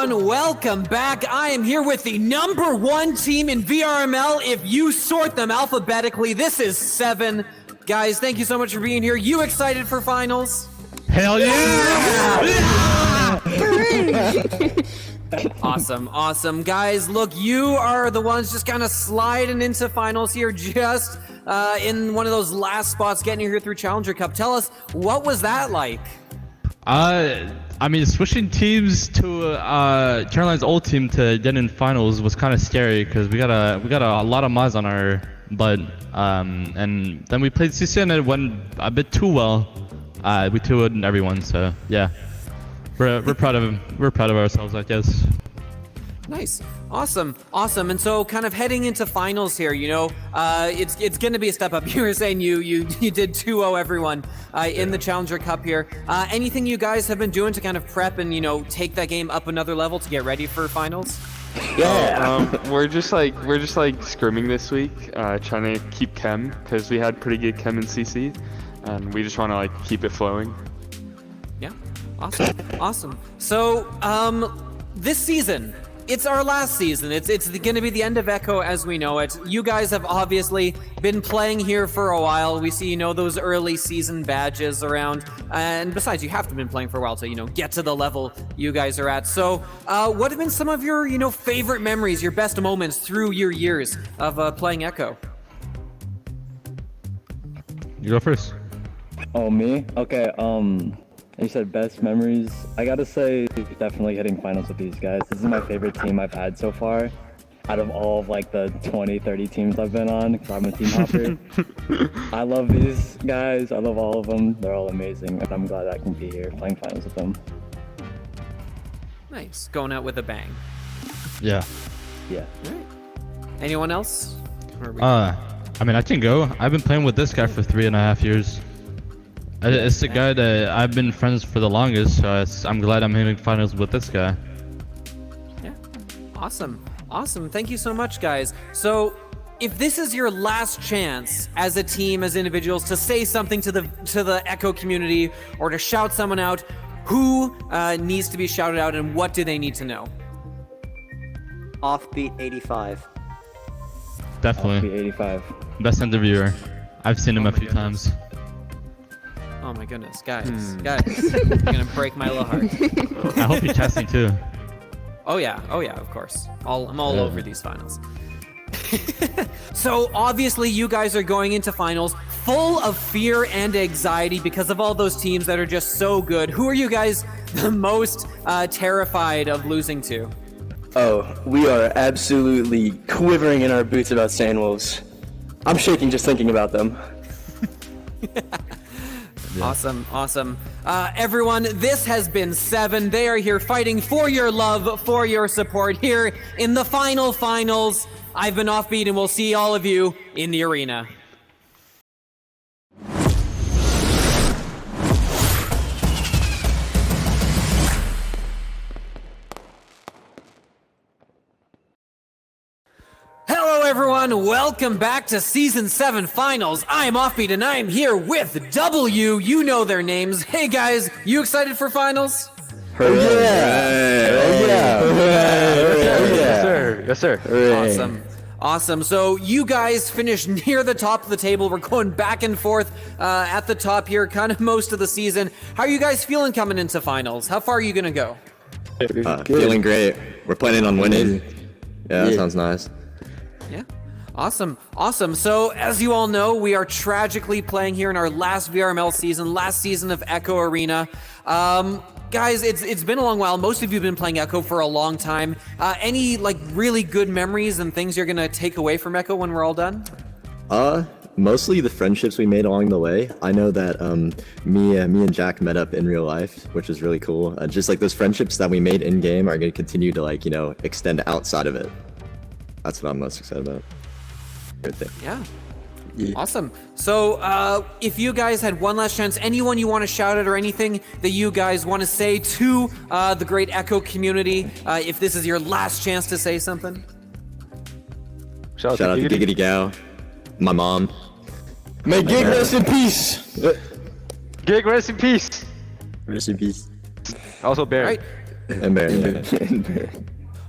everyone, welcome back. I am here with the #1 team in VRML. If you sort them alphabetically, this is 7. Guys, thank you so much for being here. You excited for finals? Hell yeah! Awesome. Guys, look, you are the ones just kind of sliding into finals here, just in one of those last spots, getting here through Challenger Cup. Tell us, what was that like? I mean, switching teams to Caroline's old team to get in finals was kind of scary because we got a lot of mods on our butt, and then we played CC and it went a bit too well. We 2-0'd everyone, so yeah, we're proud of ourselves, I guess. Nice, awesome. And so, kind of heading into finals here, you know, it's going to be a step up. You were saying you did 2-0 everyone in the Challenger Cup here. Anything you guys have been doing to kind of prep and take that game up another level to get ready for finals? Yeah, we're just like scrimming this week, trying to keep chem because we had pretty good chem in CC, and we just want to keep it flowing. Yeah, awesome. So, this season. It's our last season. It's going to be the end of Echo as we know it. You guys have obviously been playing here for a while. We see, those early season badges around. And besides, you have to have been playing for a while to, get to the level you guys are at. So, what have been some of your, favorite memories, your best moments through your years of playing Echo? You go first. Oh, me? Okay, you said best memories. I gotta say, definitely hitting finals with these guys. This is my favorite team I've had so far. Out of all of the 20, 30 teams I've been on, because I'm a team hopper. I love these guys. I love all of them. They're all amazing, and I'm glad I can be here playing finals with them. Nice, going out with a bang. Yeah. Yeah. All right. Anyone else? I mean, I can go. I've been playing with this guy for 3.5 years. It's the guy that I've been friends for the longest, so I'm glad I'm hitting finals with this guy. Yeah, awesome. Thank you so much, guys. So, if this is your last chance as a team, as individuals, to say something to the Echo community or to shout someone out, who needs to be shouted out and what do they need to know? Offbeat 85. Definitely. Offbeat 85. Best interviewer. I've seen him a few times. Oh my goodness, guys, you're gonna break my little heart. I hope you're testing too. Oh yeah, of course. I'm all over these finals. So obviously you guys are going into finals full of fear and anxiety because of all those teams that are just so good. Who are you guys the most terrified of losing to? Oh, we are absolutely quivering in our boots about Sandwolves. I'm shaking just thinking about them. Yeah. Awesome. Everyone, this has been 7. They are here fighting for your love, for your support here in the finals. I've been Offbeat, and we'll see all of you in the arena. Hello everyone, welcome back to Season 7 Finals. I'm Offbeat and I'm here with W, you know their names. Hey guys, you excited for Finals? Oh yeah! Yes sir. Awesome. So you guys finished near the top of the table. We're going back and forth at the top here, kind of most of the season. How are you guys feeling coming into Finals? How far are you gonna go? Feeling great. We're planning on winning. Yeah, that sounds nice. Yeah. Awesome. So, as you all know, we are tragically playing here in our last VRML season, last season of Echo Arena. Guys, it's been a long while. Most of you have been playing Echo for a long time. Any, really good memories and things you're going to take away from Echo when we're all done? Mostly the friendships we made along the way. I know that me and Jack met up in real life, which is really cool. Just those friendships that we made in-game are going to continue to, extend outside of it. That's what I'm most excited about. Good thing. Yeah. Awesome. So, if you guys had one last chance, anyone you want to shout at or anything that you guys want to say to the great Echo community, if this is your last chance to say something? Shout out to Giggity Gal, my mom. May Gig rest in peace! Gig, rest in peace! Rest in peace. Also Barry. All right. And Bear.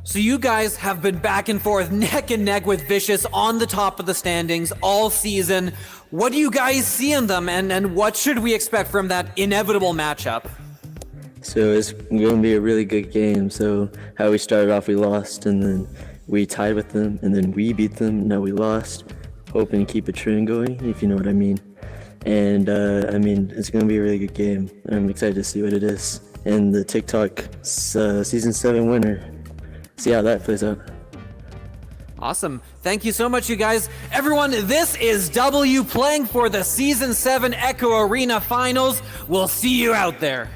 So you guys have been back and forth, neck and neck with Vicious on the top of the standings all season. What do you guys see in them, and what should we expect from that inevitable matchup? So it's going to be a really good game. So how we started off, we lost, and then we tied with them, and then we beat them. Now we lost. Hoping to keep a trend going, if you know what I mean. And I mean, it's going to be a really good game. I'm excited to see what it is. And the TikTok Season 7 winner. See how that plays out. Awesome. Thank you so much, you guys. Everyone, this is W playing for the Season 7 Echo Arena Finals. We'll see you out there.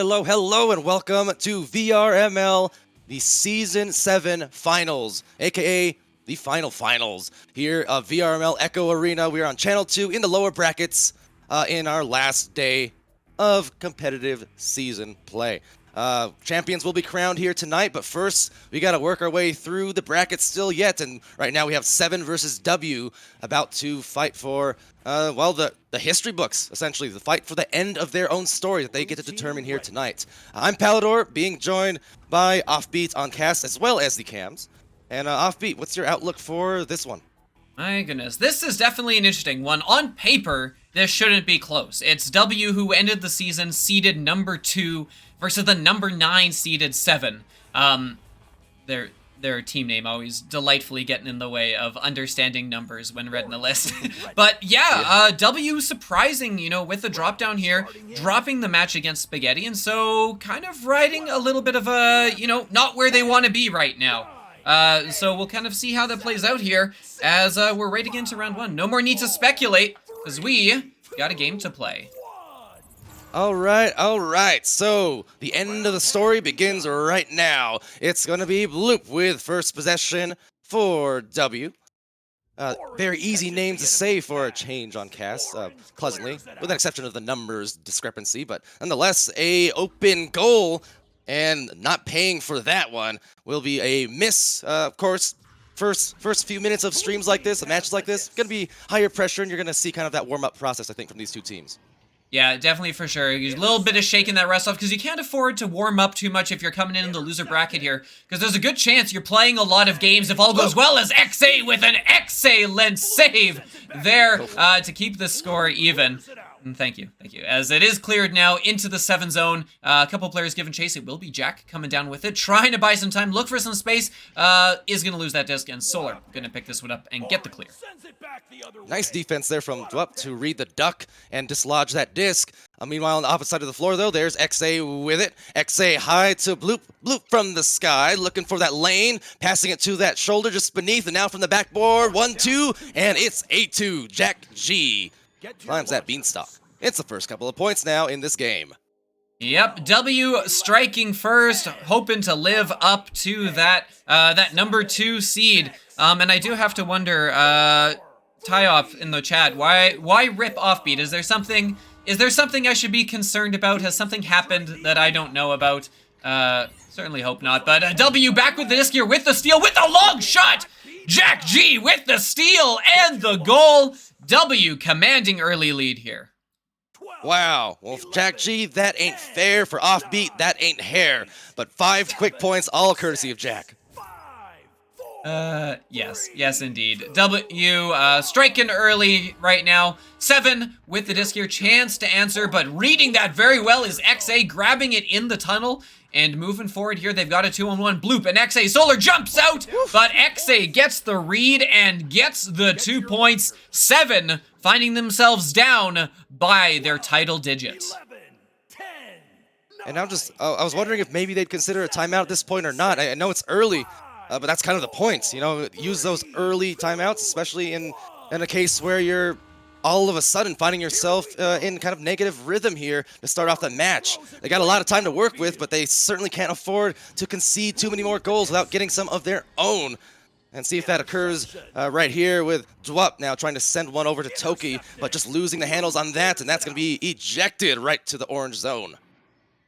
Hello, and welcome to VRML, the Season 7 Finals, aka the Final Finals, here at VRML Echo Arena. We are on Channel 2 in the lower brackets in our last day of competitive season play. Champions will be crowned here tonight, but first, we got to work our way through the brackets still yet, and right now we have 7 versus W about to fight for, well, the history books, essentially, the fight for the end of their own story that they get to determine here tonight. I'm Palador, being joined by Offbeat on cast, as well as the cams. And Offbeat, what's your outlook for this one? My goodness, this is definitely an interesting one. On paper, this shouldn't be close. It's W who ended the season seeded number 2 versus the number 9 seeded 7. Their team name always delightfully getting in the way of understanding numbers when read in the list. But yeah, W surprising, you know, with the drop down here, dropping the match against Spaghetti, and so kind of riding a little bit of a, you know, not where they want to be right now. So we'll kind of see how that plays out here as we're right into round 1. No more need to speculate, because we got a game to play. All right. So the end of the story begins right now. It's going to be Bloop with first possession for W. Very easy name to say for a change on cast, pleasantly, with the exception of the numbers discrepancy, but nonetheless, a open goal, and not paying for that one will be a miss. Of course, first few minutes of streams like this, matches like this, going to be higher pressure, and you're going to see kind of that warm-up process, I think, from these two teams. Yeah, definitely for sure. A little bit of shaking that rest off because you can't afford to warm up too much if you're coming in the loser bracket here, because there's a good chance you're playing a lot of games if all goes well, as XA with an excellent save there to keep the score even. And thank you. As it is cleared now into the 7 zone, a couple players giving chase. It will be Jack coming down with it, trying to buy some time, look for some space, is going to lose that disc, and Solar going to pick this one up and get the clear. Nice defense there from Dwup to read the duck and dislodge that disc. Meanwhile, on the opposite side of the floor, though, there's XA with it. XA high to Bloop. Bloop from the sky, looking for that lane, passing it to that shoulder just beneath, and now from the backboard, 1-2, and it's 8-2. Jack G climbs that beanstalk. It's the first couple of points now in this game. Yep, W striking first, hoping to live up to that that number 2 seed. And I do have to wonder, Ty-Off in the chat, why rip Offbeat? Is there something I should be concerned about? Has something happened that I don't know about? Certainly hope not. But W back with the disc here with the steal, with the long shot! Jack G with the steal and the goal. W commanding early lead here. Wow. Well, Jack G, that ain't fair. For offbeat, that ain't hair. But 5 quick points, all courtesy of Jack. Yes, indeed. W, striking early right now. 7 with the disc here, chance to answer, but reading that very well is XA, grabbing it in the tunnel, and moving forward here, they've got a 2-on-1 bloop, and XA Solar jumps out, but XA gets the read and gets the 2 points. 7 finding themselves down by their title digits. And I was wondering if maybe they'd consider a timeout at this point or not. I know it's early, but that's kind of the point, you know, use those early timeouts, especially in a case where you're all of a sudden finding yourself in kind of negative rhythm here to start off the match. They got a lot of time to work with, but they certainly can't afford to concede too many more goals without getting some of their own. And see if that occurs right here with Dwup now trying to send one over to Toki, but just losing the handles on that, and that's going to be ejected right to the orange zone.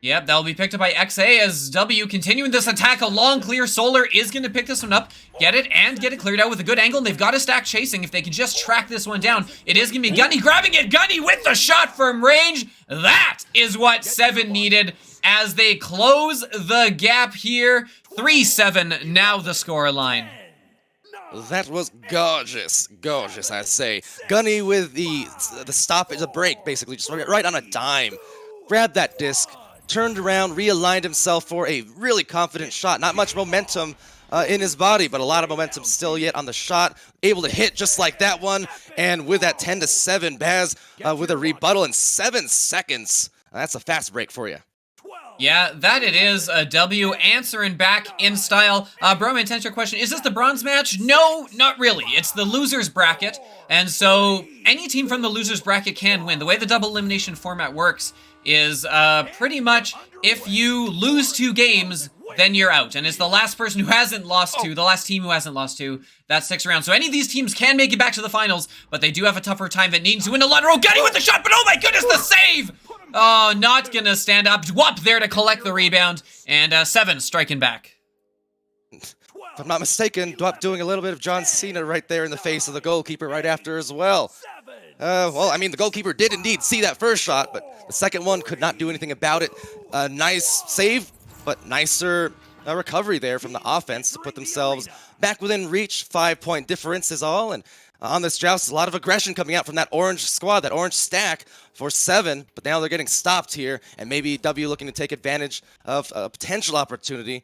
Yep, that'll be picked up by XA as W continuing this attack. A long clear. Solar is going to pick this one up, get it, and get it cleared out with a good angle. And they've got to stack chasing if they can just track this one down. It is going to be Gunny grabbing it. Gunny with the shot from range. That is what 7 needed as they close the gap here. 3-7 now the score line. That was gorgeous, I say. Gunny with the stop, the break, basically, just right on a dime. Grabbed that disc, turned around, realigned himself for a really confident shot. Not much momentum in his body, but a lot of momentum still yet on the shot. Able to hit just like that one. And with that 10-7, Baz with a rebuttal in 7 seconds. That's a fast break for you. Yeah, that it is. A W answering back in style. Broman, to answer your question, is this the bronze match? No, not really. It's the loser's bracket. And so any team from the loser's bracket can win. The way the double elimination format works is pretty much if you lose 2 games, then you're out. And it's the last person who hasn't lost to, the last team who hasn't lost to, that sticks around. So any of these teams can make it back to the finals, but they do have a tougher time that needs to win a lot. Oh, Gunny with the shot, but oh my goodness, the save! Oh, not gonna stand up. Dwup there to collect the rebound, and 7 striking back. If I'm not mistaken, Dwup doing a little bit of John Cena right there in the face of the goalkeeper right after as well. Well, I mean, the goalkeeper did indeed see that first shot, but the second one could not do anything about it. Nice save, but nicer recovery there from the offense to put themselves back within reach. 5-point difference is all, and on this joust, a lot of aggression coming out from that orange squad, that orange stack for 7, but now they're getting stopped here, and maybe W looking to take advantage of a potential opportunity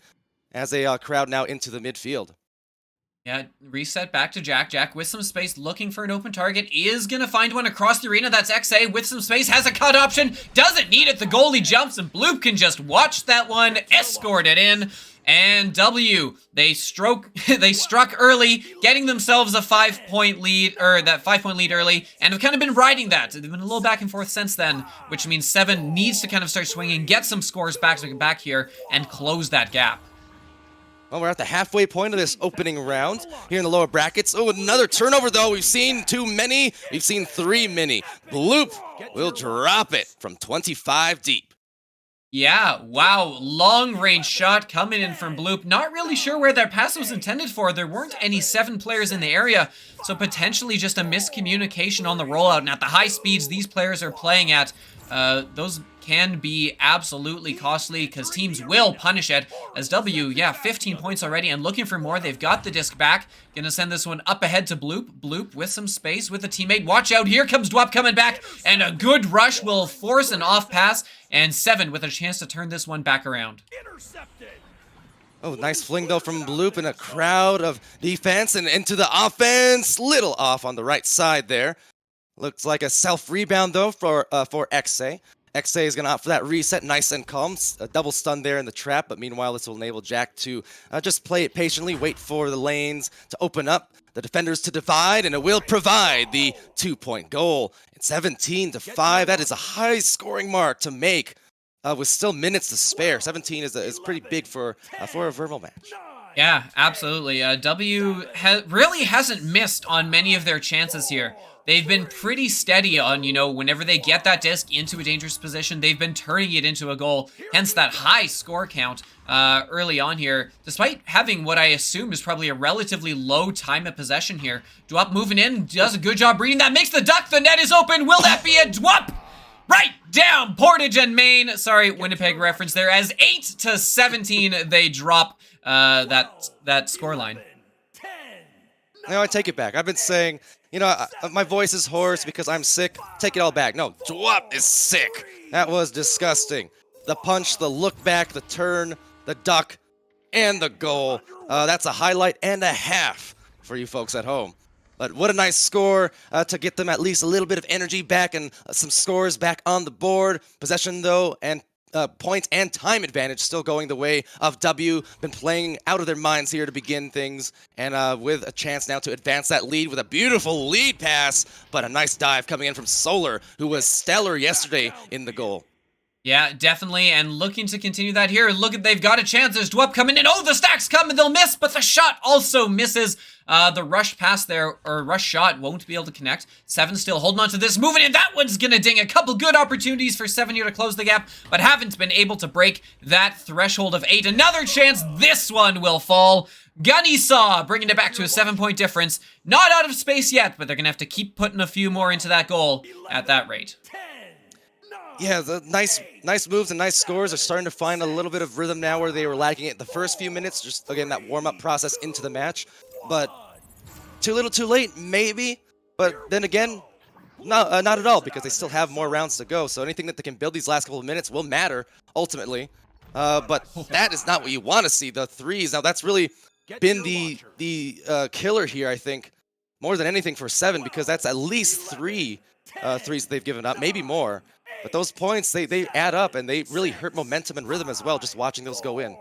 as they crowd now into the midfield. Yeah, reset back to Jack. Jack with some space, looking for an open target, is going to find one across the arena. That's XA with some space, has a cut option, doesn't need it. The goalie jumps, and Bloop can just watch that one, escort it in. And W, they struck early, getting themselves a 5-point lead, or that 5-point lead early, and have kind of been riding that. They've been a little back and forth since then, which means 7 needs to kind of start swinging, get some scores back here, and close that gap. Well, we're at the halfway point of this opening round here in the lower brackets. Oh, another turnover, though. We've seen too many. We've seen 3 many. Bloop will drop it from 25 deep. Yeah, wow, long-range shot coming in from Bloop. Not really sure where that pass was intended for. There weren't any 7 players in the area, so potentially just a miscommunication on the rollout. And at the high speeds these players are playing at, those can be absolutely costly because teams will punish it. As W, yeah, 15 points already and looking for more. They've got the disc back. Gonna send this one up ahead to Bloop. Bloop with some space with a teammate. Watch out, here comes Dwup coming back, and a good rush will force an off pass, and 7 with a chance to turn this one back around. Oh, nice fling though from Bloop in a crowd of defense and into the offense. Little off on the right side there. Looks like a self-rebound though for XA. XA is going to opt for that reset, nice and calm. A double stun there in the trap, but meanwhile this will enable Jack to just play it patiently, wait for the lanes to open up, the defenders to divide, and it will provide the 2-point goal. It's 17-5. That is a high scoring mark to make with still minutes to spare. 17 is pretty big for a VRML match. Yeah, absolutely. W really hasn't missed on many of their chances here. They've been pretty steady on, whenever they get that disc into a dangerous position, they've been turning it into a goal. Hence that high score count early on here, despite having what I assume is probably a relatively low time of possession here. Dwup moving in, does a good job reading that, makes the duck, the net is open. Will that be a Dwup? right down Portage and Maine. Sorry, Winnipeg reference there. As 8-17, they drop that scoreline. No, I take it back. I've been saying, you know, my voice is hoarse because I'm sick. Take it all back. No, Dwap is sick. That was disgusting. The punch, the look back, the turn, the duck, and the goal. That's a highlight and a half for you folks at home. But what a nice score to get them at least a little bit of energy back and some scores back on the board. Possession, though, and point and time advantage still going the way of W. Been playing out of their minds here to begin things, and with a chance now to advance that lead with a beautiful lead pass, but a nice dive coming in from Solar, who was stellar yesterday in the goal. Yeah, definitely, and looking to continue that here. Look, they've got a chance. There's Dwep coming in. Oh, the stacks come and they'll miss, but the shot also misses. The rush pass there, or rush shot, won't be able to connect. Seven still holding on to this, moving in. That one's gonna ding. A couple good opportunities for Seven here to close the gap, but haven't been able to break that threshold of 8. Another chance. This one will fall. Gunny Saw bringing it back to a 7-point difference. Not out of space yet, but they're gonna have to keep putting a few more into that goal at that rate. Yeah, the nice moves and nice scores are starting to find a little bit of rhythm now where they were lacking it the first few minutes, just again that warm-up process into the match. But too little too late, maybe. But then again, not at all, because they still have more rounds to go. So anything that they can build these last couple of minutes will matter, ultimately. But that is not what you want to see, the threes. Now that's really been the killer here, I think, more than anything for Seven, because that's at least 3 threes they've given up, maybe more. But those points, they add up, and they really hurt momentum and rhythm as well, just watching those go in.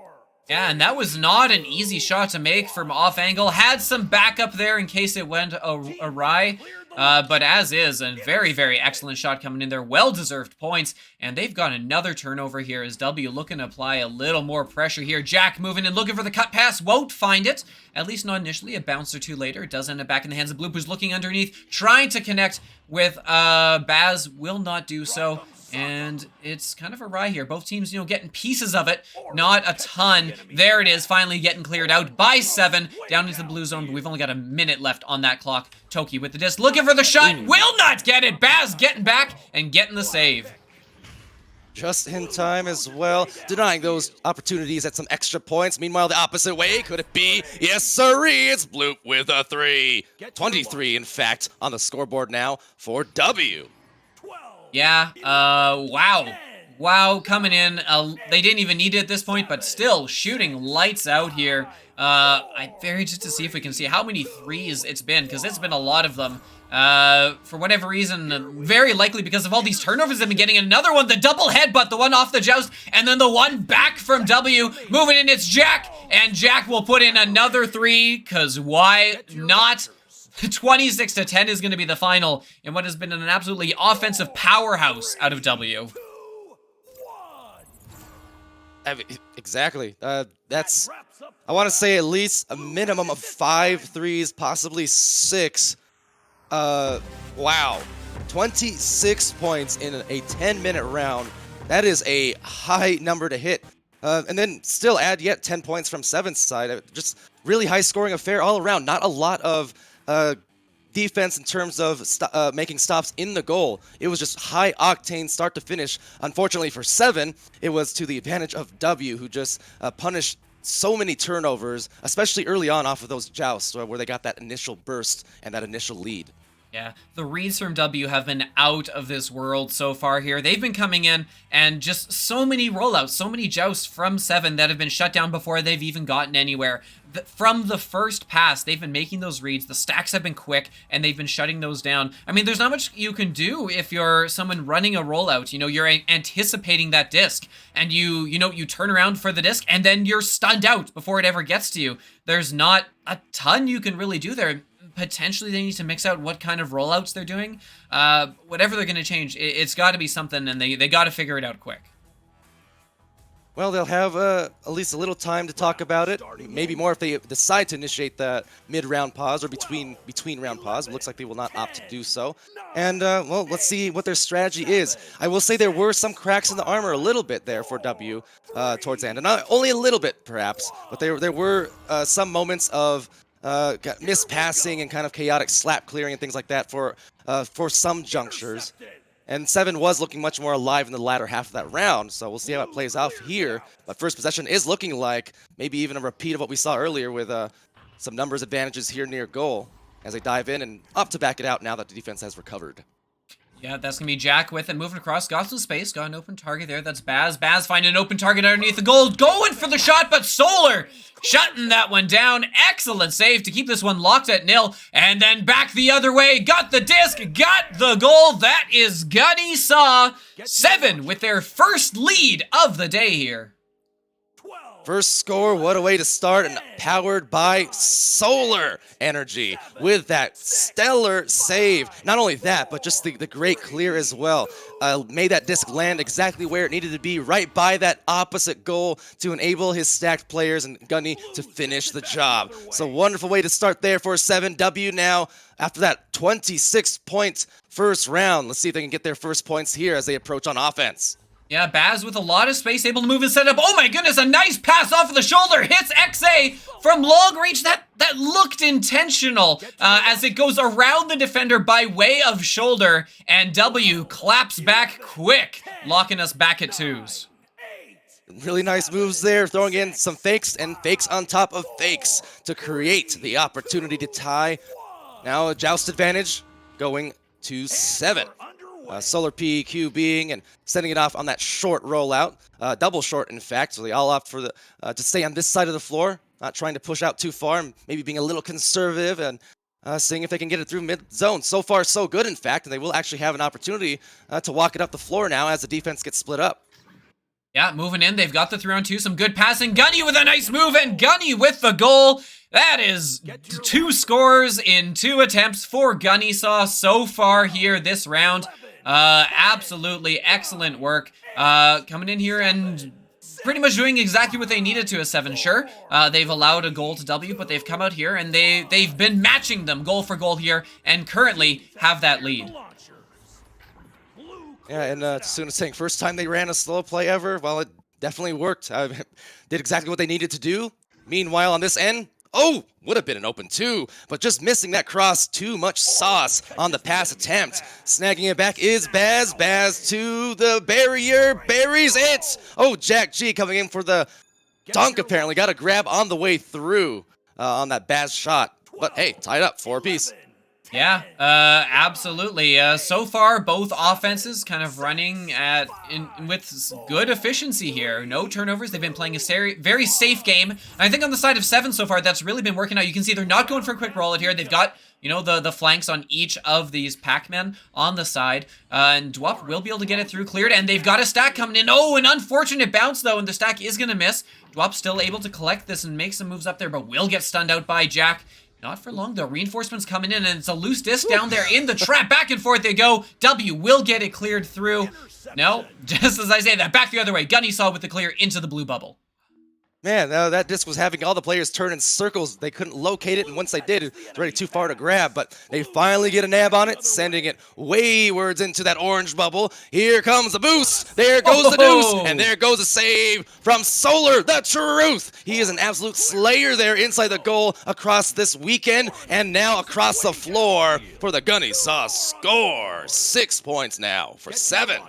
Yeah, and that was not an easy shot to make from off angle. Had some backup there in case it went awry. But as is, a very, very excellent shot coming in there. Well-deserved points. And they've got another turnover here as W looking to apply a little more pressure here. Jack moving and looking for the cut pass. Won't find it. At least not initially. A bounce or two later. It does end up back in the hands of Bloop, who's looking underneath. Trying to connect with Baz. Will not do so. And it's kind of awry here. Both teams, getting pieces of it. Not a ton. There it is, finally getting cleared out by Seven. Down into the blue zone, but we've only got a minute left on that clock. Toki with the disc, looking for the shot. Will not get it. Baz getting back and getting the save. Just in time as well, denying those opportunities at some extra points. Meanwhile, the opposite way, could it be? Yes, sirree, it's Bloop with a 3. 23, in fact, on the scoreboard now for W. Yeah, wow, coming in. They didn't even need it at this point, but still shooting lights out here. I'm very just to see if we can see how many threes it's been, because it's been a lot of them. For whatever reason, very likely because of all these turnovers they've been getting. Another one, the double headbutt, the one off the joust, and then the one back from W. Moving in, it's Jack, and Jack will put in another 3, because why not? 26-10 is going to be the final in what has been an absolutely offensive powerhouse out of W. Exactly. That's, I want to say at least a minimum of 5 threes, possibly 6. Wow. 26 points in a 10-minute round. That is a high number to hit. And then still add yet 10 points from Seven's side. Just really high scoring affair all around. Not a lot of defense in terms of making stops in the goal. It was just high octane start to finish. Unfortunately for Seven, it was to the advantage of W, who just punished so many turnovers, especially early on off of those jousts where they got that initial burst and that initial lead. Yeah, the reads from W have been out of this world so far here. They've been coming in and just so many rollouts, so many jousts from Seven that have been shut down before they've even gotten anywhere. From the first pass, they've been making those reads. The stacks have been quick, and they've been shutting those down. I mean, there's not much you can do if you're someone running a rollout. You're anticipating that disc, and you turn around for the disc, and then you're stunned out before it ever gets to you. There's not a ton you can really do there. Potentially they need to mix out what kind of rollouts they're doing. Whatever they're going to change, it's got to be something, and they got to figure it out quick. Well, they'll have at least a little time to talk about it. Maybe more if they decide to initiate the mid-round pause or between-round pause. It looks like they will not opt to do so. And, well, let's see what their strategy is. I will say there were some cracks in the armor a little bit there for W towards the end. And not only a little bit, perhaps, but there were some moments of missed passing and kind of chaotic slap clearing and things like that for some junctures. And 7 was looking much more alive in the latter half of that round, so we'll see how it plays out here. But first possession is looking like maybe even a repeat of what we saw earlier with some numbers advantages here near goal as they dive in and opt to back it out now that the defense has recovered. Yeah, that's going to be Jack with it, moving across, got some space, got an open target there, that's Baz. Baz finding an open target underneath the goal, going for the shot, but Solar shutting that one down. Excellent save to keep this one locked at 0, and then back the other way, got the disc, got the goal. That is Gunny Saw, 7 with their first lead of the day here. First score, what a way to start, and powered by Solar Energy with that stellar save. Not only that, but just the great clear as well. Made that disc land exactly where it needed to be, right by that opposite goal to enable his stacked players and Gunny to finish the job. So wonderful way to start there for 7W now after that 26-point first round. Let's see if they can get their first points here as they approach on offense. Yeah, Baz with a lot of space, able to move and set up. Oh my goodness, a nice pass off of the shoulder. Hits XA from long range. That looked intentional as it goes around the defender by way of shoulder. And W claps back quick, locking us back at 2s. Really nice moves there, throwing in some fakes and fakes on top of fakes to create the opportunity to tie. Now a joust advantage going to 7. Solar PEQ being and sending it off on that short rollout, double short in fact, so they all opt for to stay on this side of the floor, not trying to push out too far, and maybe being a little conservative and seeing if they can get it through mid-zone. So far so good in fact, and they will actually have an opportunity to walk it up the floor now as the defense gets split up. Yeah, moving in, they've got the 3-on-2, some good passing. Gunny with a nice move, and Gunny with the goal. That is 2 scores in 2 attempts for Gunny Saw so far here this round. Absolutely excellent work. Coming in here and pretty much doing exactly what they needed to as 7. Sure, they've allowed a goal to W, but they've come out here and they've been matching them goal for goal here and currently have that lead. Yeah, and as soon as saying first time they ran a slow play ever, well, it definitely worked. Did exactly what they needed to do. Meanwhile, on this end, oh, would have been an open 2, but just missing that cross. Too much sauce on the pass attempt. Snagging it back is Baz. Baz to the barrier, buries it. Oh, Jack G coming in for the dunk apparently. Got a grab on the way through on that Baz shot. But hey, tied up, 4-apiece. Yeah, absolutely. So far, both offenses kind of running with good efficiency here. No turnovers. They've been playing a very safe game. And I think on the side of 7 so far, that's really been working out. You can see they're not going for a quick rollout here. They've got, you know, the flanks on each of these Pac-Men on the side. And Dwop will be able to get it through cleared. And they've got a stack coming in. Oh, an unfortunate bounce, though. And the stack is going to miss. Dwop still able to collect this and make some moves up there, but will get stunned out by Jack. Not for long, though. Reinforcements coming in, and it's a loose disc down there in the trap. Back and forth they go. W will get it cleared through. No, just as I say that, back the other way. Gunny Saw with the clear into the blue bubble. Man, that disc was having all the players turn in circles. They couldn't locate it, and once they did, it's already too far to grab. But they finally get a nab on it, sending it waywards into that orange bubble. Here comes the boost. There goes the deuce, and there goes a save from Solar, the truth. He is an absolute slayer there inside the goal across this weekend, and now across the floor for the Gunny Saw score. 6 points now for 7.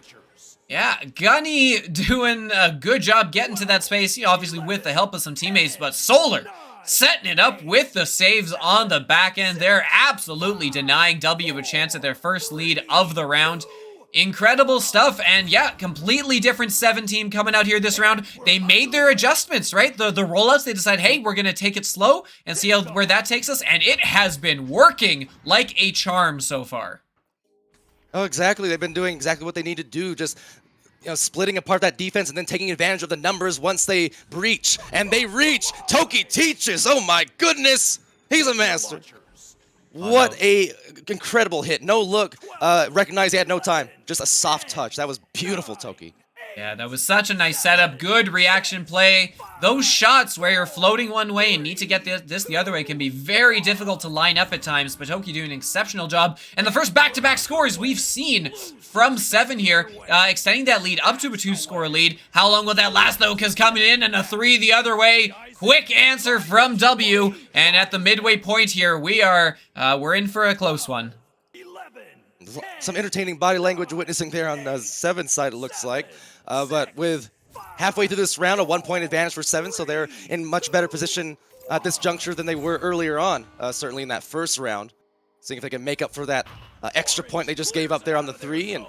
Yeah, Gunny doing a good job getting to that space, you know, obviously with the help of some teammates, but Solar setting it up with the saves on the back end. They're absolutely denying W a chance at their first lead of the round. Incredible stuff, and yeah, completely different 7 team coming out here this round. They made their adjustments, right? The rollouts, they decide, hey, we're going to take it slow and see where that takes us, and it has been working like a charm so far. Oh, exactly. They've been doing exactly what they need to do, just splitting apart that defense and then taking advantage of the numbers once they breach. And they reach. Toki teaches. Oh, my goodness. He's a master. What a incredible hit. No look. Recognized he had no time. Just a soft touch. That was beautiful, Toki. Yeah, that was such a nice setup. Good reaction play. Those shots where you're floating one way and need to get this the other way can be very difficult to line up at times, but Toki doing an exceptional job. And the first back-to-back scores we've seen from 7 here, extending that lead up to a 2-score lead. How long will that last, though? Because coming in and a 3 the other way. Quick answer from W. And at the midway point here, we're in for a close one. Some entertaining body language witnessing there on the 7 side, it looks like. But with halfway through this round, a 1-point advantage for 7, so they're in much better position at this juncture than they were earlier on, certainly in that first round. Seeing if they can make up for that extra point they just gave up there on the 3, and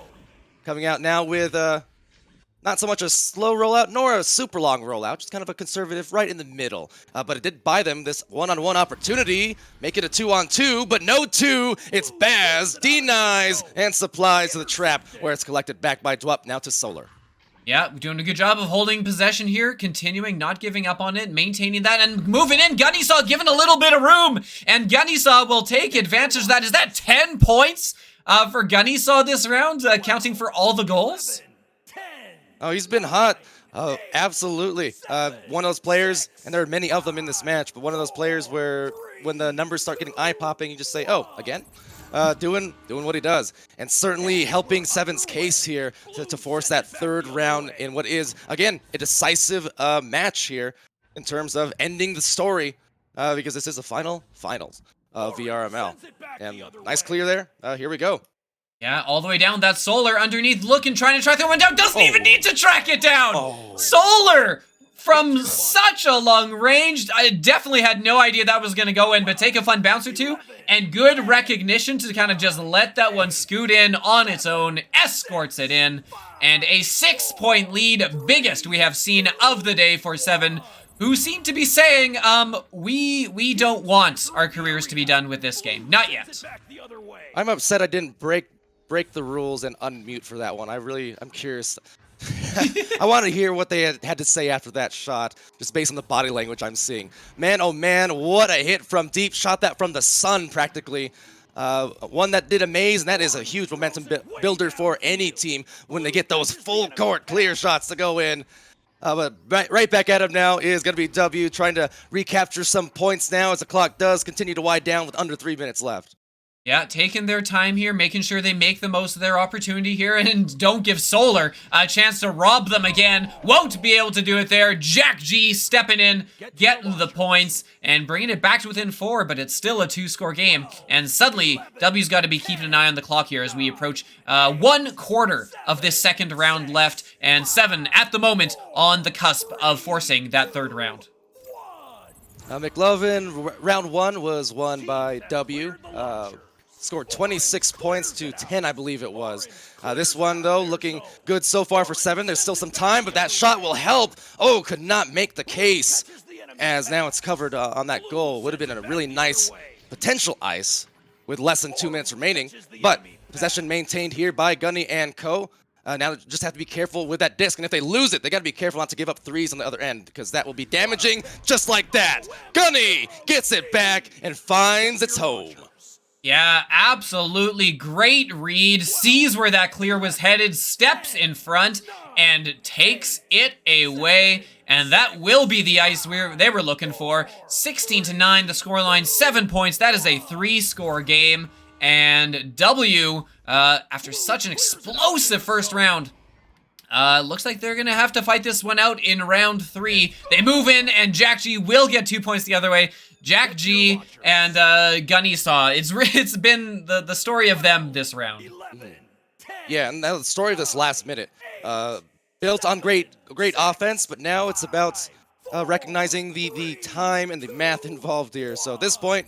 coming out now with not so much a slow rollout nor a super long rollout, just kind of a conservative right in the middle. But it did buy them this one-on-one opportunity, make it a 2-on-2, but no 2, it's Baz, denies, and supplies to the trap, where it's collected back by Dwup, now to Solar. Yeah, doing a good job of holding possession here, continuing, not giving up on it, maintaining that, and moving in. Gunnysaw given a little bit of room, and Gunnysaw will take advantage of that. Is that 10 points for Gunnysaw this round, counting for all the goals? Oh, he's been hot. Oh, absolutely. One of those players, and there are many of them in this match, but one of those players where when the numbers start getting eye-popping, you just say, oh, again? Doing what he does, and certainly helping Seven's case here to force that 3rd round in what is, again, a decisive match here in terms of ending the story, because this is the finals of VRML. And nice clear there. Here we go. Yeah, all the way down. That Solar underneath, trying to track that one down. Doesn't even need to track it down. Solar from such a long range. I definitely had no idea that was going to go in, but take a fun bounce or two, and good recognition to kind of just let that one scoot in on its own, escorts it in, and a 6-point lead, biggest we have seen of the day for 7, who seem to be saying, we don't want our careers to be done with this game. Not yet. I'm upset I didn't break the rules and unmute for that one. I'm curious. I want to hear what they had to say after that shot, just based on the body language I'm seeing. Man, oh man, what a hit from deep. Shot that from the sun, practically. One that did amaze, and that is a huge momentum builder for any team when they get those full court clear shots to go in. But right back at him now is going to be W, trying to recapture some points now as the clock does continue to wind down with under 3 minutes left. Yeah, taking their time here, making sure they make the most of their opportunity here, and don't give Solar a chance to rob them again. Won't be able to do it there. Jack G stepping in, getting the points, and bringing it back to within 4, but it's still a 2-score game. And suddenly, W's got to be keeping an eye on the clock here as we approach 1/4 of this 2nd round left, and 7 at the moment on the cusp of forcing that 3rd round. McLovin, round 1 was won by W. Scored 26 points to 10, I believe it was. This one, though, looking good so far for 7. There's still some time, but that shot will help. Oh, could not make the case, as now it's covered on that goal. Would have been a really nice potential ice with less than 2 minutes remaining, but possession maintained here by Gunny and co. Now they just have to be careful with that disc, and if they lose it, they got to be careful not to give up 3s on the other end, because that will be damaging just like that. Gunny gets it back and finds its home. Yeah, absolutely great read. Sees where that clear was headed, steps in front, and takes it away. And that will be the ice they were looking for. 16-9, the scoreline, 7 points. That is a 3-score game. And W, after such an explosive first round, looks like they're going to have to fight this one out in round 3. They move in, and Jack G will get 2 points the other way. Jack G and Gunnysaw. It's been the story of them this round. Yeah, and the story of this last minute. Built on great offense, but now it's about recognizing the time and the math involved here. So at this point,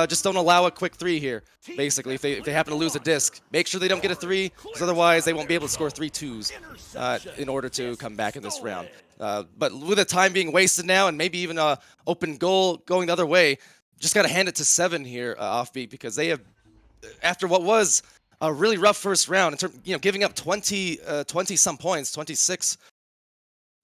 just don't allow a quick 3 here. Basically, if they happen to lose a disc, make sure they don't get a 3, because otherwise they won't be able to score 3 2s in order to come back in this round. But with the time being wasted now, and maybe even an open goal going the other way, just got to hand it to 7 here, Offbeat, because they have, after what was a really rough first round, in terms, giving up 20-some points, 26.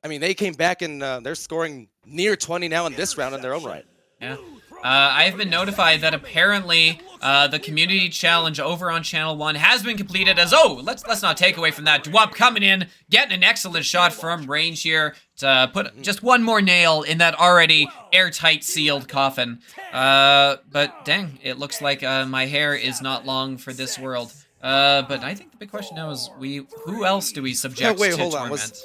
I mean, they came back and they're scoring near 20 now in this round in their own right. Yeah. I've been notified that apparently the community challenge over on Channel 1 has been completed as, let's not take away from that. Dwup coming in, getting an excellent shot from range here to put just one more nail in that already airtight sealed coffin. But dang, it looks like my hair is not long for this world. But I think the big question now is who else do we subject to torment?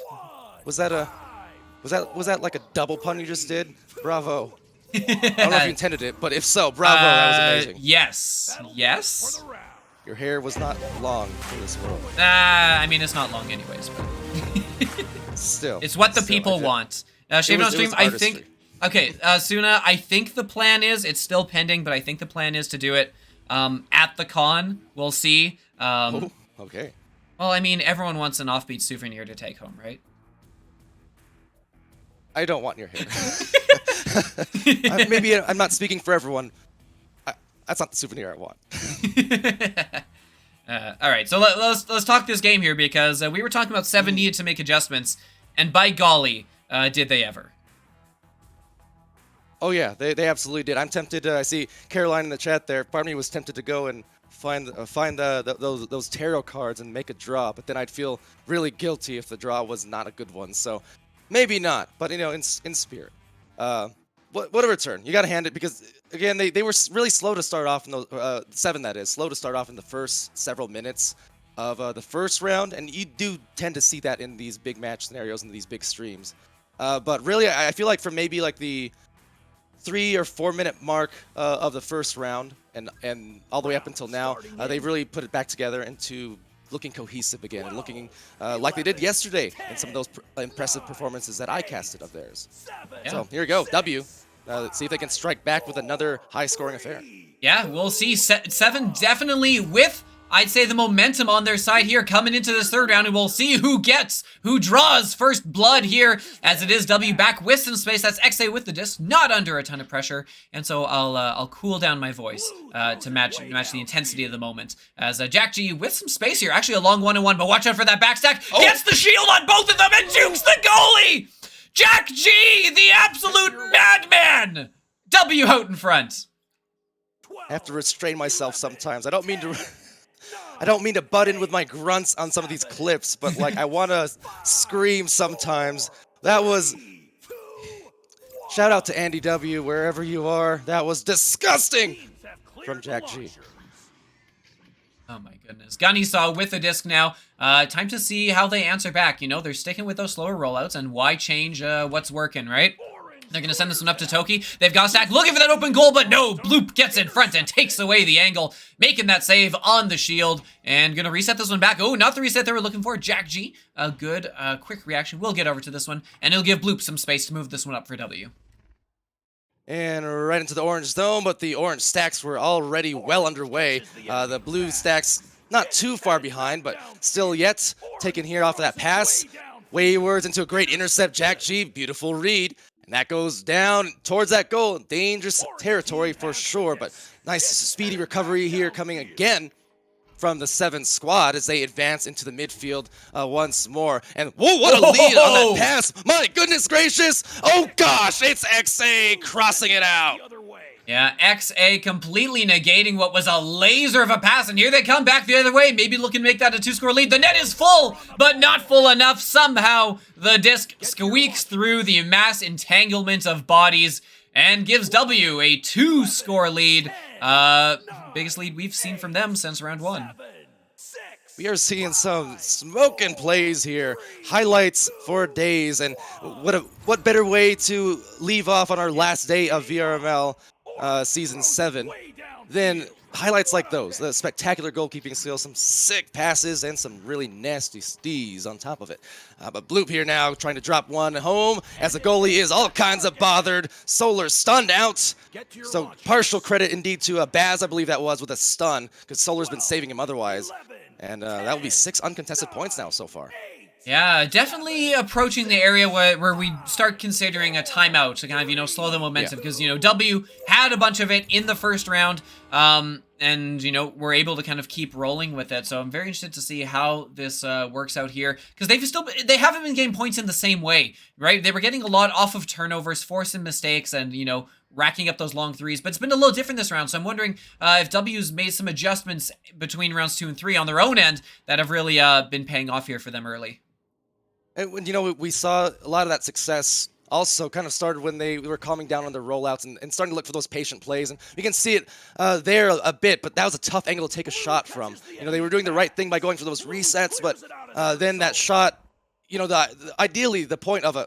Was that like a double pun you just did? Bravo. I don't know if you intended it, but if so, bravo, that was amazing. Yes. Your hair was not long for this world. I mean, it's not long anyways, but Still. it's what the still, people want. Shave on stream, I think. Okay, Suna, I think the plan is, it's still pending, but I think the plan is to do it at the con. We'll see. Oh, okay. Well, I mean, everyone wants an offbeat souvenir to take home, right? I don't want your hair. Maybe I'm not speaking for everyone. That's not the souvenir I want. All right, so let's talk this game here, because we were talking about 7 needed to make adjustments, and by golly, did they ever. Oh yeah, they absolutely did. I'm tempted. I see Caroline in the chat there. Part of me was tempted to go and find those tarot cards and make a draw, but then I'd feel really guilty if the draw was not a good one. So maybe not, but you know, in spirit. What a return. You got to hand it, because again, they were really slow to start off in those 7, that is, slow to start off in the first several minutes of the first round, and you do tend to see that in these big match scenarios and these big streams. But really, I feel like from maybe like the 3 or 4 minute mark of the first round and all the way up until now, they've really put it back together into looking cohesive again and looking like they did yesterday in some of those impressive performances that I casted of theirs. Yeah. So here we go, W. Let's see if they can strike back with another high-scoring affair. Yeah, we'll see. 7 definitely with, I'd say, the momentum on their side here coming into this third round, and we'll see who draws first blood here, as it is W back with some space. That's XA with the disc, not under a ton of pressure, and so I'll cool down my voice to match the intensity of the moment. As Jack G with some space here, actually a long 1-on-1, but watch out for that backstack. Gets the shield on both of them and jukes the goalie. Jack G, the absolute madman. W out in front. I have to restrain myself sometimes. I don't mean to butt in with my grunts on some of these clips, but like I want to scream sometimes. That was... Shout out to Andy W, wherever you are. That was disgusting from Jack G. Oh my goodness. Gunny saw with the disc now. Time to see how they answer back. You know, they're sticking with those slower rollouts, and why change what's working, right? They're going to send this one up to Toki. They've got Stack looking for that open goal, but no. Bloop gets in front and takes away the angle, making that save on the shield, and going to reset this one back. Oh, not the reset they were looking for. Jack G, a good quick reaction. We'll get over to this one, and it'll give Bloop some space to move this one up for W. And right into the orange zone, but the orange stacks were already well underway. The blue stacks not too far behind, but still yet taken here off of that pass. Waywards into a great intercept. Jack G, beautiful read. And that goes down towards that goal. Dangerous territory for sure, but nice speedy recovery here coming again from the 7 squad as they advance into the midfield once more. And whoa, what a lead on that pass. My goodness gracious. Oh gosh, it's XA crossing it out. Yeah, XA completely negating what was a laser of a pass, and here they come back the other way, maybe looking to make that a 2-score lead. The net is full, but not full enough. Somehow, the disc squeaks through the mass entanglement of bodies and gives W a 2-score lead. Biggest lead we've seen from them since round 1. We are seeing some smoking plays here. Highlights for days, and what better way to leave off on our last day of VRML Season 7 than highlights like those. The spectacular goalkeeping skills, some sick passes, and some really nasty stees on top of it. But Bloop here now trying to drop one home as the goalie is all kinds of bothered. Solar stunned out. So partial credit indeed to Baz, I believe that was, with a stun, because Solar's been saving him otherwise. And that will be 6 uncontested points now so far. Yeah, definitely approaching the area where we start considering a timeout to kind of, you know, slow the momentum, because, you know, W had a bunch of it in the first round, and, you know, we're able to kind of keep rolling with it. So I'm very interested to see how this works out here, because they haven't been getting points in the same way, right? They were getting a lot off of turnovers, forcing mistakes, and, you know, racking up those long threes, but it's been a little different this round, so I'm wondering if W's made some adjustments between rounds 2 and 3 on their own end that have really been paying off here for them early. And, you know, we saw a lot of that success also kind of started when they were calming down on their rollouts and starting to look for those patient plays. And you can see it there a bit, but that was a tough angle to take a shot from. You know, they were doing the right thing by going for those resets, but then that shot, you know, ideally the point of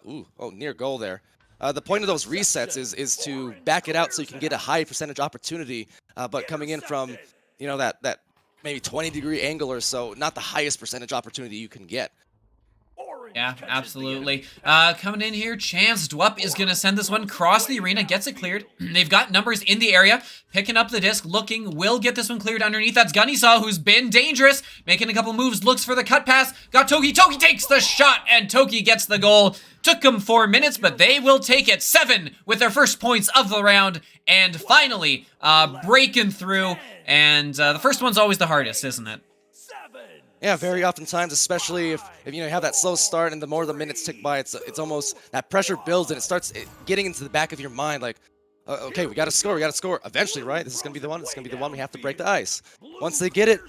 near goal there. The point of those resets is to back it out so you can get a high percentage opportunity, but coming in from, you know, that maybe 20-degree angle or so, not the highest percentage opportunity you can get. Yeah, absolutely. Coming in here, Chance Dwup is going to send this one across the arena, gets it cleared. They've got numbers in the area, picking up the disc, looking, will get this one cleared underneath. That's Gunnysaw, who's been dangerous, making a couple moves, looks for the cut pass, got Toki. Toki takes the shot, and Toki gets the goal. Took them 4 minutes, but they will take it. 7 with their first points of the round, and finally breaking through. And the first one's always the hardest, isn't it? Yeah, very oftentimes, especially if you have that slow start and the more the minutes tick by, it's almost that pressure builds and it starts getting into the back of your mind like, okay, we got to score eventually, right? This is going to be the one. It's going to be the one we have to break the ice. Once they get it,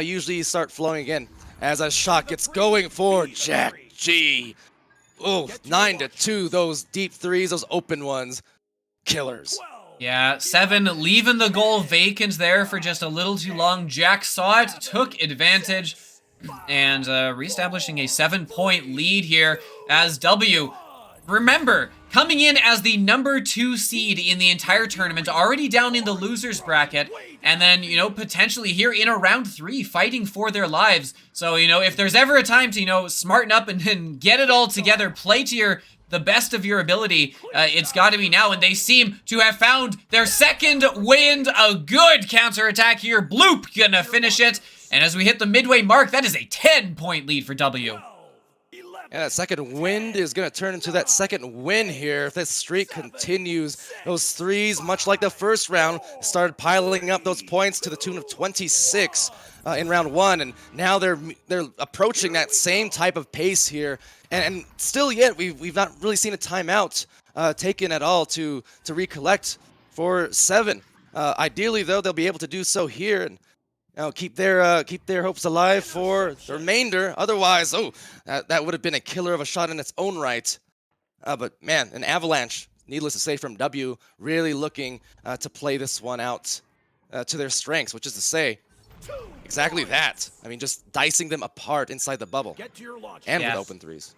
usually you start flowing again as a shot gets going for Jack G. Oh, 9-2, those deep threes, those open ones, killers. Yeah, 7 leaving the goal vacant there for just a little too long. Jack saw it, took advantage, and reestablishing a 7-point lead here as W. Remember, coming in as the number 2 seed in the entire tournament, already down in the losers bracket, and then, potentially here in a round 3, fighting for their lives. So, if there's ever a time to, smarten up and get it all together, play to the best of your ability, it's got to be now, and they seem to have found their second wind. A good counterattack here. Bloop gonna finish it, and as we hit the midway mark, that is a 10-point lead for W. Yeah, that second wind is going to turn into that second win here. If this streak continues, those threes, much like the first round, started piling up those points to the tune of 26 in round 1, and now they're approaching that same type of pace here. And still yet, we've not really seen a timeout taken at all to recollect for 7. Ideally, though, they'll be able to do so here and keep their hopes alive for the remainder. Otherwise, that would have been a killer of a shot in its own right. But man, an avalanche, needless to say, from W, really looking to play this one out to their strengths, which is to say, exactly that. I mean, just dicing them apart inside the bubble, and with open threes.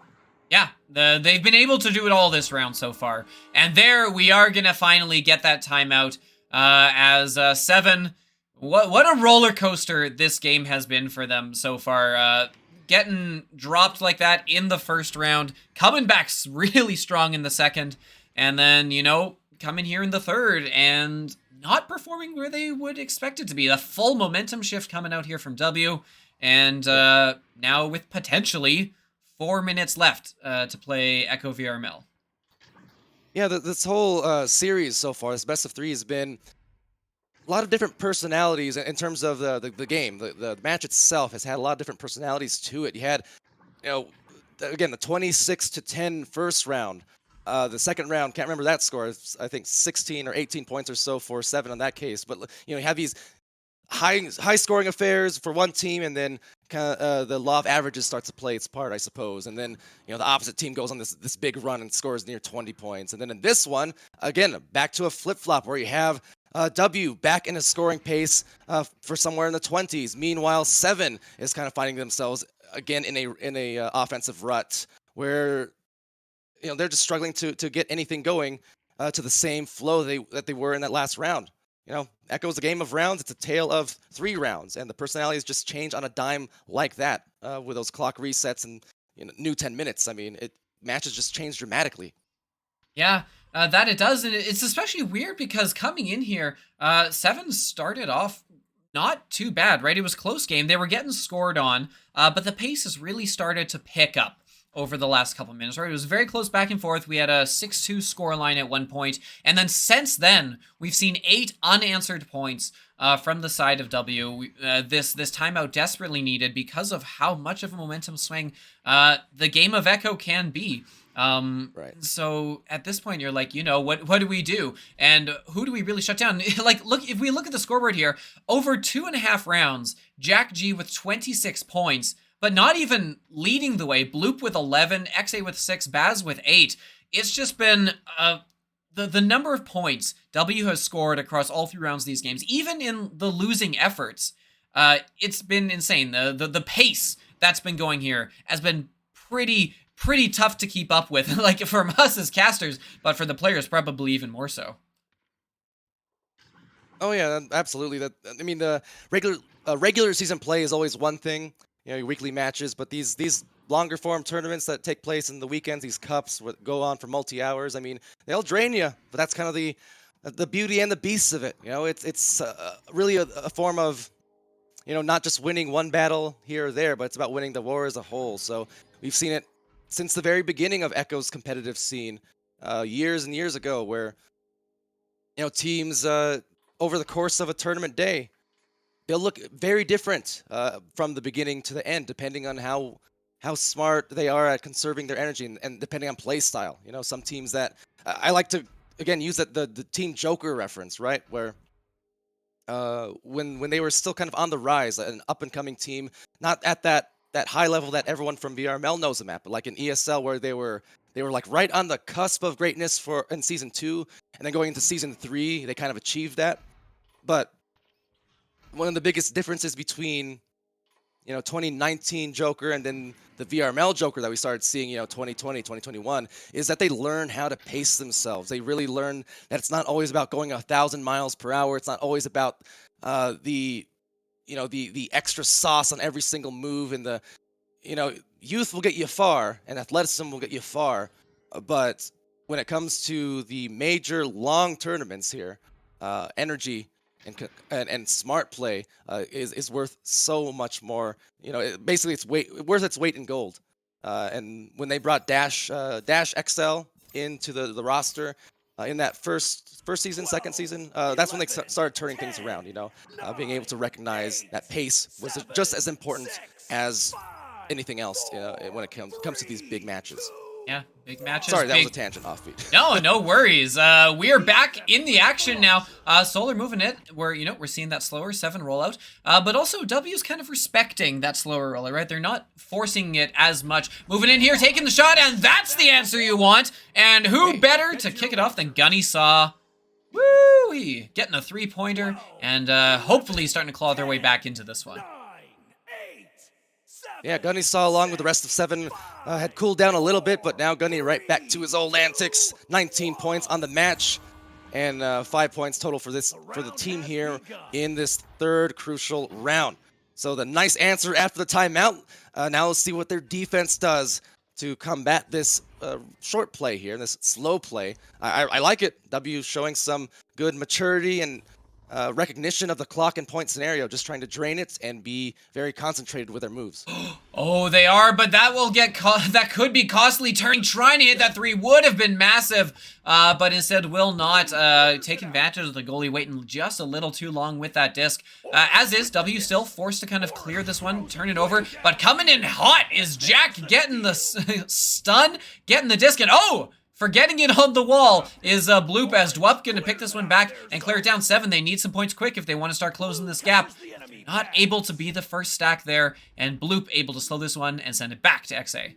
Yeah, they've been able to do it all this round so far. And there we are going to finally get that timeout as 7... What a roller coaster this game has been for them so far. Getting dropped like that in the first round, coming back really strong in the second, and then, coming here in the third and not performing where they would expect it to be. A full momentum shift coming out here from W, and now with potentially 4 minutes left to play Echo VRML. Yeah, this whole series so far, this best of 3, has been a lot of different personalities in terms of the game. The match itself has had a lot of different personalities to it. You had, again, the 26-10 first round. The second round, can't remember that score. I think 16 or 18 points or so for 7 on that case. But you have these high scoring affairs for one team, and then kind of the law of averages starts to play its part, I suppose. And then the opposite team goes on this big run and scores near 20 points. And then in this one, again, back to a flip flop where you have W back in a scoring pace for somewhere in the 20s. Meanwhile, 7 is kind of finding themselves again in a offensive rut where they're just struggling to get anything going to the same flow that they were in that last round. Echo's a game of rounds. It's a tale of 3 rounds, and the personalities just change on a dime like that with those clock resets and new 10 minutes. I mean, matches just change dramatically. Yeah. That it does, and it's especially weird because coming in here, 7 started off not too bad, right? It was a close game. They were getting scored on, but the pace has really started to pick up over the last couple minutes, right? It was very close back and forth. We had a 6-2 scoreline at one point, and then since then, we've seen 8 unanswered points from the side of W. This timeout desperately needed because of how much of a momentum swing the game of Echo can be. Right. So at this point, you're like, what do we do? And who do we really shut down? If we look at the scoreboard here, over 2.5 rounds, Jack G with 26 points, but not even leading the way. Bloop with 11, XA with 6, Baz with 8. It's just been the number of points W has scored across all 3 rounds of these games, even in the losing efforts. It's been insane. The pace that's been going here has been pretty tough to keep up with, like from us as casters, but for the players probably even more so. Oh yeah, absolutely. That I mean, the regular season play is always one thing, you know, your weekly matches, but these longer form tournaments that take place in the weekends, these cups go on for multi hours. I mean, they'll drain you, but that's kind of the beauty and the beast of it. You know, it's really a form of, you know, not just winning one battle here or there, but it's about winning the war as a whole. So we've seen it since the very beginning of Echo's competitive scene, years and years ago, where, you know, teams over the course of a tournament day, they'll look very different from the beginning to the end, depending on how smart they are at conserving their energy and depending on play style. You know, some teams that I like to again use that the Team Joker reference, right, where when they were still kind of on the rise, an up and coming team, not at that high level that everyone from VRML knows them at, but like in ESL where they were like right on the cusp of greatness in season 2, and then going into season 3, they kind of achieved that. But one of the biggest differences between, you know, 2019 Joker and then the VRML Joker that we started seeing, you know, 2020, 2021, is that they learn how to pace themselves. They really learn that it's not always about going 1,000 miles per hour. It's not always about the extra sauce on every single move, and you know, youth will get you far and athleticism will get you far. But when it comes to the major long tournaments here, energy and smart play is worth so much more. You know, basically it's worth its weight in gold. And when they brought Dash XL into the roster in that first season, second season, that's when they started turning things around. You know, being able to recognize that pace was just as important as anything else, you know, when it comes to these big matches. Yeah, big matches. Sorry, that was a tangent offbeat. No worries. We are back in the action now. Solar moving it. We're seeing that slower 7 rollout. But also W's kind of respecting that slower roller, right? They're not forcing it as much. Moving in here, taking the shot, and that's the answer you want. And who better to kick it off than Gunny Saw? Woo-wee! Getting a 3-pointer and hopefully starting to claw their way back into this one. Yeah, Gunny Saw, along with the rest of 7, had cooled down a little bit, but now Gunny right back to his old antics. 19 points on the match, and 5 points total for the team here in this third crucial round. So the nice answer after the timeout. Now let's see what their defense does to combat this short play here, this slow play. I like it. W showing some good maturity and recognition of the clock and point scenario, just trying to drain it and be very concentrated with their moves. Oh, they are, but that will that could be costly. Trying to hit that 3 would have been massive, but instead will not take advantage of the goalie waiting just a little too long with that disc. As is, W still forced to kind of clear this one, turn it over, but coming in hot is Jack getting the stun, getting the disc, and forgetting it on the wall is Bloop, as Dwup going to pick this one back and clear it down 7. They need some points quick if they want to start closing this gap. Not able to be the first stack there, and Bloop able to slow this one and send it back to XA.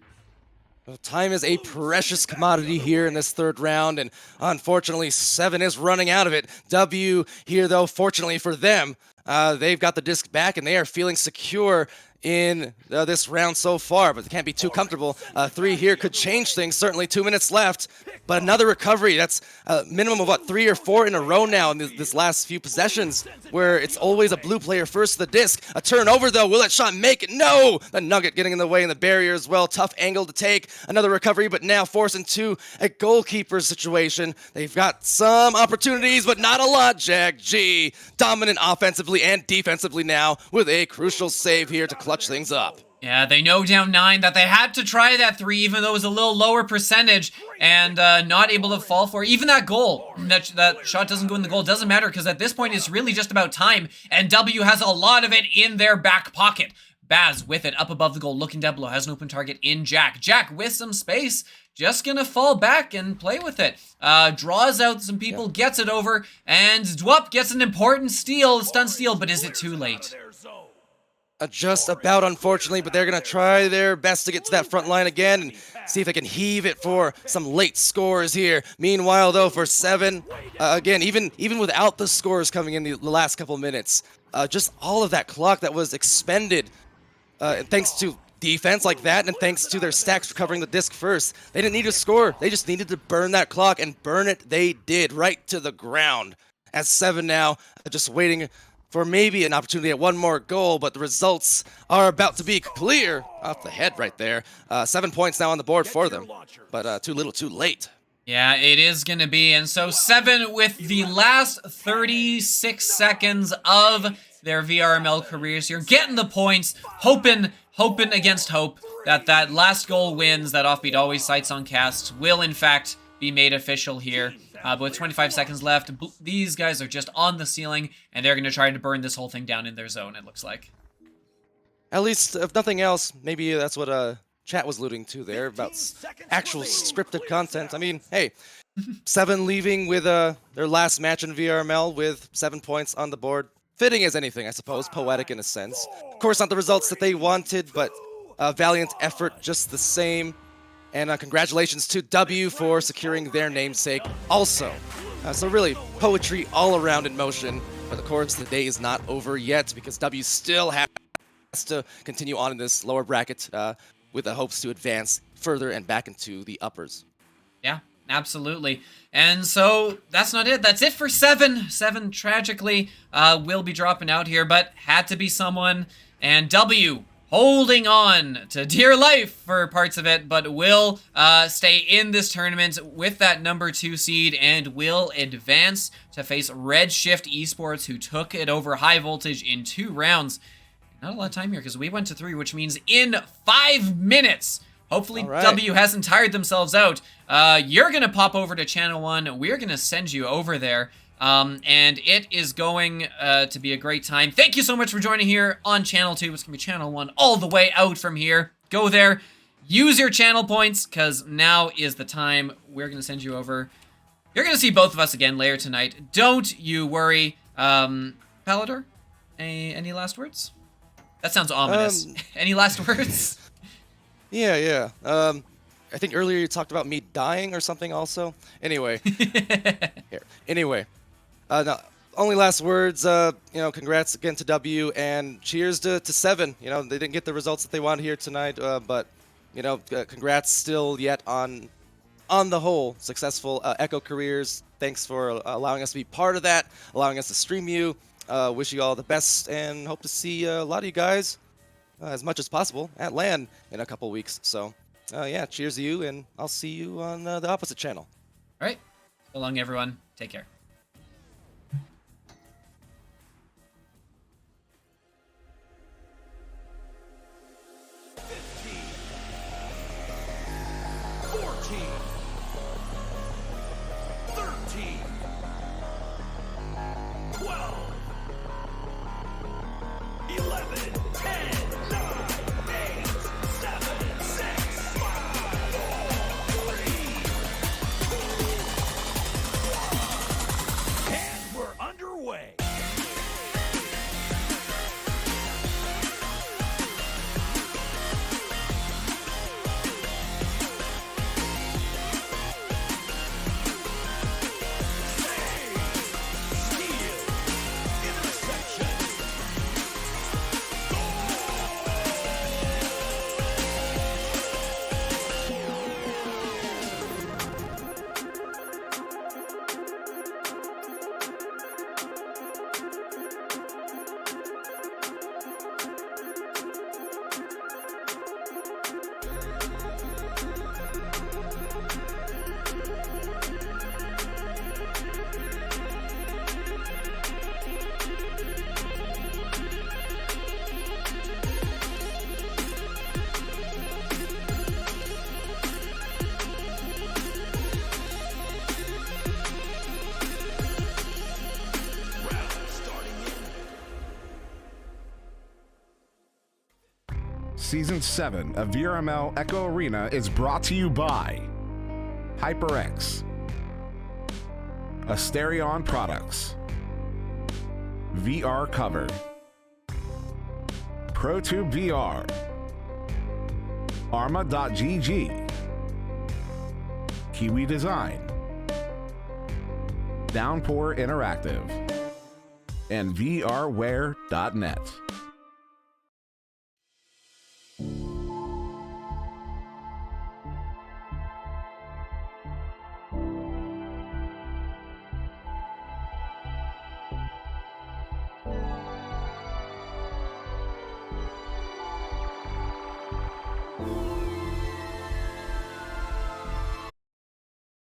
Well, time is a precious commodity here in this third round, and unfortunately 7 is running out of it. W here, though, fortunately for them, they've got the disc back and they are feeling secure in this round so far, but they can't be too comfortable. 3 here could change things. Certainly 2 minutes left, but another recovery. That's a minimum of, 3 or 4 in a row now in this last few possessions, where it's always a blue player first to the disc. A turnover, though. Will that shot make it? No! The Nugget getting in the way in the barrier as well. Tough angle to take. Another recovery, but now forced into a goalkeeper situation. They've got some opportunities, but not a lot. Jag G dominant offensively and defensively now with a crucial save here to clutch things up. Yeah, they know down 9 that they had to try that 3, even though it was a little lower percentage, and not able to fall for even that goal. That shot doesn't go in the goal. Doesn't matter, because at this point it's really just about time, and W has a lot of it in their back pocket. Baz with it up above the goal, looking down below, has an open target in Jack. Jack with some space, just gonna fall back and play with it. Draws out some people, gets it over, and Dwup gets an important steal, stun steal, but is it too late? Just about, unfortunately, but they're going to try their best to get to that front line again and see if they can heave it for some late scores here. Meanwhile, though, for 7, again, even without the scores coming in the last couple minutes, just all of that clock that was expended, thanks to defense like that and thanks to their stacks recovering the disc first. They didn't need to score. They just needed to burn that clock, and burn it they did right to the ground. as 7 now, just waiting for maybe an opportunity at one more goal, but the results are about to be clear. Off the head right there. 7 points now on the board for them, but too little too late. Yeah, it is going to be. And so 7 with the last 36 seconds of their VRML careers here, getting the points, hoping against hope that that last goal wins, that Offbeat always sights on casts, will in fact be made official here. But with 25 seconds left, these guys are just on the ceiling, and they're going to try to burn this whole thing down in their zone, it looks like. At least, if nothing else, maybe that's what chat was alluding to there about actual scripted content. I mean, hey, 7 leaving with their last match in VRML with 7 points on the board. Fitting as anything, I suppose, poetic in a sense. Of course, not the results that they wanted, but valiant effort just the same. And congratulations to W for securing their namesake also. So really, poetry all around in motion. But of course, the day is not over yet because W still has to continue on in this lower bracket with the hopes to advance further and back into the uppers. Yeah, absolutely. And so that's not it. That's it for 7. 7 tragically will be dropping out here, but had to be someone. And W holding on to dear life for parts of it, but will stay in this tournament with that number 2 seed and will advance to face Redshift Esports, who took it over High Voltage in 2 rounds. Not a lot of time here because we went to 3, which means in 5 minutes. Hopefully W hasn't tired themselves out. You're going to pop over to Channel 1. We're going to send you over there. And it is going to be a great time. Thank you so much for joining here on Channel 2. It's going to be Channel 1 all the way out from here. Go there. Use your channel points because now is the time. We're going to send you over. You're going to see both of us again later tonight. Don't you worry. Palador, any last words? That sounds ominous. Any last words? Yeah. I think earlier you talked about me dying or something also. Anyway. Here. Anyway. No, only last words, congrats again to W and cheers to 7. You know, they didn't get the results that they wanted here tonight, but, congrats still yet on the whole successful Echo careers. Thanks for allowing us to be part of that, allowing us to stream you. Wish you all the best and hope to see a lot of you guys as much as possible at LAN in a couple weeks. So, yeah, cheers to you, and I'll see you on the opposite channel. All right. So long, everyone. Take care. Season 7 of VRML Echo Arena is brought to you by HyperX, Asterion Products, VR Cover, ProTube VR, Arma.gg, Kiwi Design, Downpour Interactive, and VRware.net. Bye.